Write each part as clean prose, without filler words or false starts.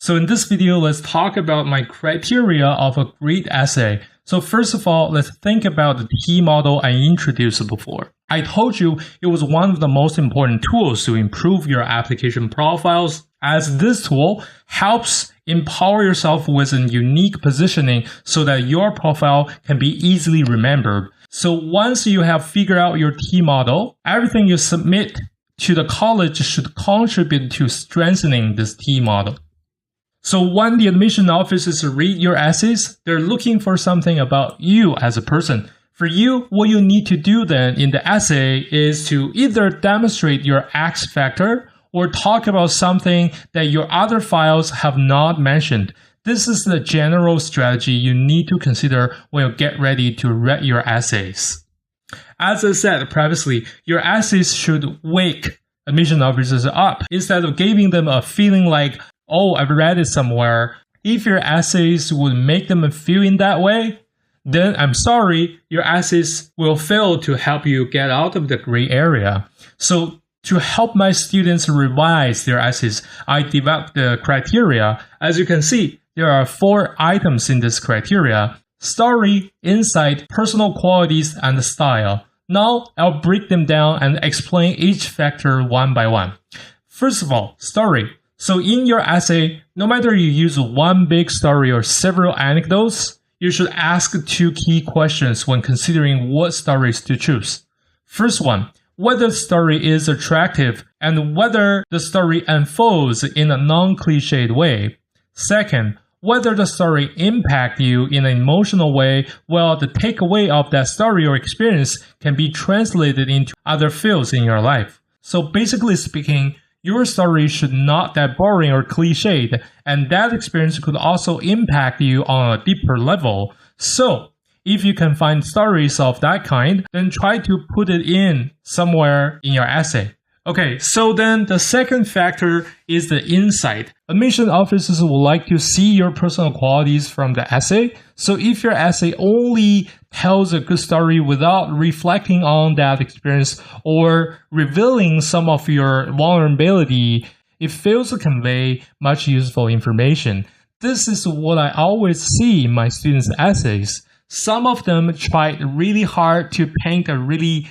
So in this video, let's talk about my criteria of a great essay. So first of all, let's think about the T model I introduced before. I told you it was one of the most important tools to improve your application profiles, as this tool helps empower yourself with a unique positioning so that your profile can be easily remembered. So once you have figured out your T model, everything you submit to the college should contribute to strengthening this T model. So when the admission officers read your essays, they're looking for something about you as a person. For you, what you need to do then in the essay is to either demonstrate your X factor or talk about something that your other files have not mentioned. This is the general strategy you need to consider when you get ready to write your essays. As I said previously, your essays should wake admission officers up instead of giving them a feeling like, oh, I've read it somewhere. If your essays would make them feel in that way, then I'm sorry, your essays will fail to help you get out of the gray area. So to help my students revise their essays, I developed the criteria. As you can see, there are 4 items in this criteria: story, insight, personal qualities, and style. Now I'll break them down and explain each factor one by one. First of all, story. So in your essay, no matter you use one big story or several anecdotes, you should ask 2 key questions when considering what stories to choose. First one, whether the story is attractive and whether the story unfolds in a non-cliched way. Second, whether the story impacts you in an emotional way, while the takeaway of that story or experience can be translated into other fields in your life. So basically speaking, your story should not that boring or cliched, and that experience could also impact you on a deeper level. So, if you can find stories of that kind, then try to put it in somewhere in your essay. Okay, so then the second factor is the insight. Admission officers would like to see your personal qualities from the essay. So if your essay only tells a good story without reflecting on that experience or revealing some of your vulnerability, it fails to convey much useful information. This is what I always see in my students' essays. Some of them tried really hard to paint a really,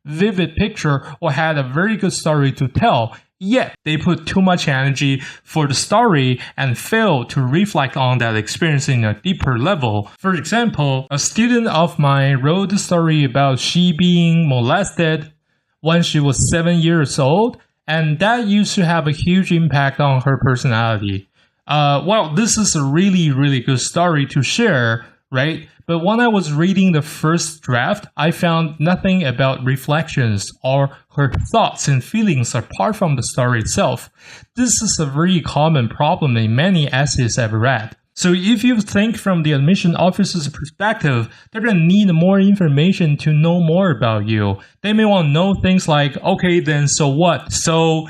vivid picture or had a very good story to tell, yet they put too much energy for the story and failed to reflect on that experience in a deeper level. For example, a student of mine wrote a story about she being molested when she was 7 years old, and that used to have a huge impact on her personality. This is a really, really good story to share, right? But when I was reading the first draft, I found nothing about reflections or her thoughts and feelings apart from the story itself. This is a very common problem in many essays I've read. So if you think from the admission officer's perspective, they're going to need more information to know more about you. They may want to know things like, okay, then so what? So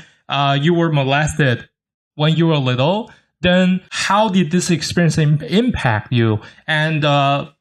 you were molested when you were little. Then how did this experience impact you? And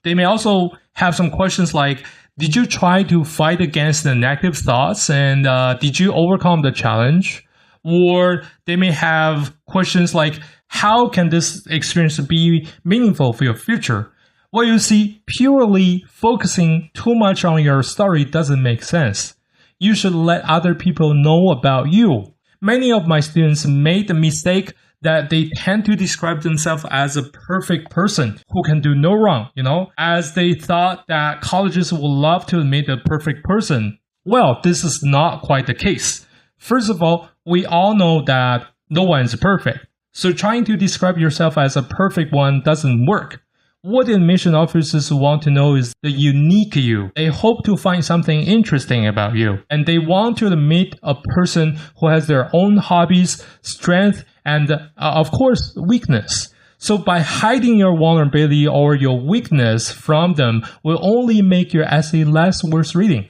they may also have some questions like, did you try to fight against the negative thoughts and did you overcome the challenge? Or they may have questions like, how can this experience be meaningful for your future? Well, you see, purely focusing too much on your story doesn't make sense. You should let other people know about you. Many of my students made the mistake that they tend to describe themselves as a perfect person who can do no wrong, as they thought that colleges would love to admit a perfect person. Well, this is not quite the case. First of all, we all know that no one is perfect. So trying to describe yourself as a perfect one doesn't work. What the admission officers want to know is the unique you. They hope to find something interesting about you, and they want to admit a person who has their own hobbies, strength, and of course, weakness. So by hiding your vulnerability or your weakness from them will only make your essay less worth reading.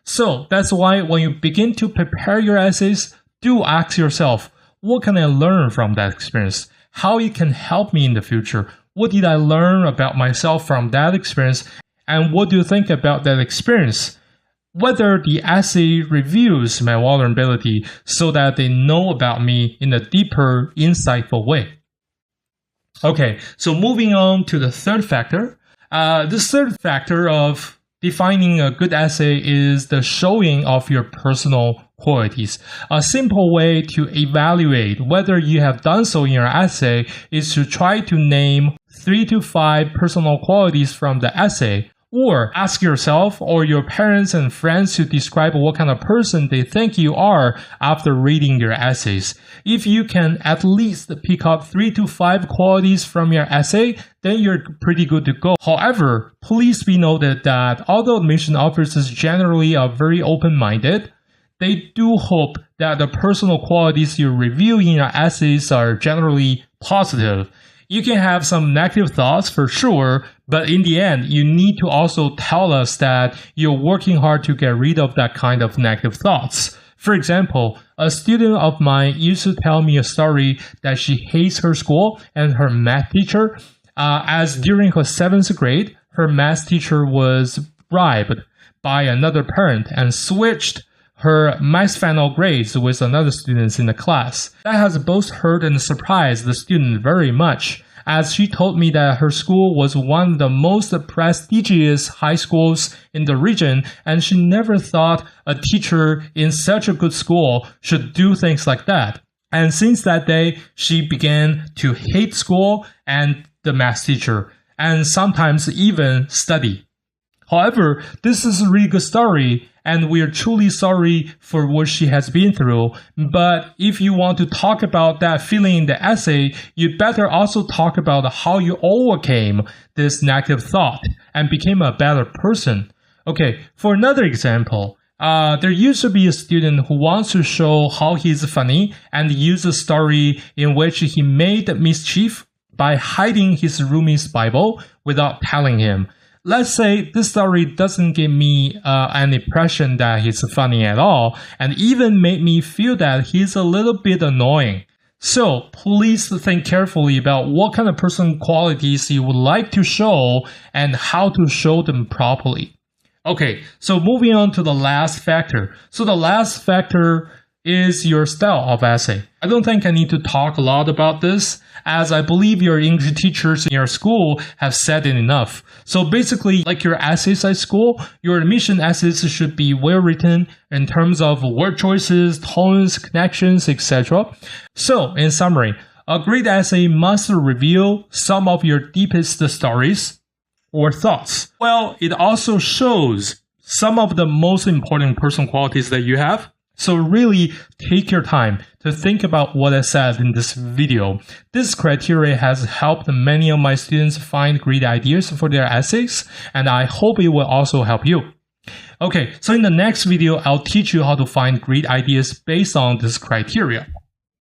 So that's why when you begin to prepare your essays, do ask yourself, what can I learn from that experience? How it can help me in the future? What did I learn about myself from that experience? And what do you think about that experience? Whether the essay reveals my vulnerability so that they know about me in a deeper, insightful way. Okay, so moving on to the third factor. This third factor of defining a good essay is the showing of your personal qualities. A simple way to evaluate whether you have done so in your essay is to try to name 3 to 5 personal qualities from the essay, or ask yourself or your parents and friends to describe what kind of person they think you are after reading your essays. If you can at least pick up 3 to 5 qualities from your essay, then you're pretty good to go. However, please be noted that although admission officers generally are very open-minded, they do hope that the personal qualities you review in your essays are generally positive. You can have some negative thoughts for sure, but in the end, you need to also tell us that you're working hard to get rid of that kind of negative thoughts. For example, a student of mine used to tell me a story that she hates her school and her math teacher, as during her 7th grade, her math teacher was bribed by another parent and switched her math final grades with another students in the class. That has both hurt and surprised the student very much, as she told me that her school was one of the most prestigious high schools in the region, and she never thought a teacher in such a good school should do things like that. And since that day, she began to hate school and the math teacher, and sometimes even study. However, this is a really good story, and we are truly sorry for what she has been through. But if you want to talk about that feeling in the essay, you better also talk about how you overcame this negative thought and became a better person. Okay, for another example, there used to be a student who wants to show how he's funny and use a story in which he made mischief by hiding his roomie's Bible without telling him. Let's say this story doesn't give me an impression that he's funny at all, and even made me feel that he's a little bit annoying. So please think carefully about what kind of personal qualities you would like to show and how to show them properly. Okay, so moving on to the last factor. So the last factor is your style of essay. I don't think I need to talk a lot about this, as I believe your English teachers in your school have said it enough. So basically, like your essays at school, your admission essays should be well written in terms of word choices, tones, connections, etc. So, in summary, a great essay must reveal some of your deepest stories or thoughts. Well, it also shows some of the most important personal qualities that you have. So really take your time to think about what I said in this video. This criteria has helped many of my students find great ideas for their essays, and I hope it will also help you. Okay, so in the next video, I'll teach you how to find great ideas based on this criteria.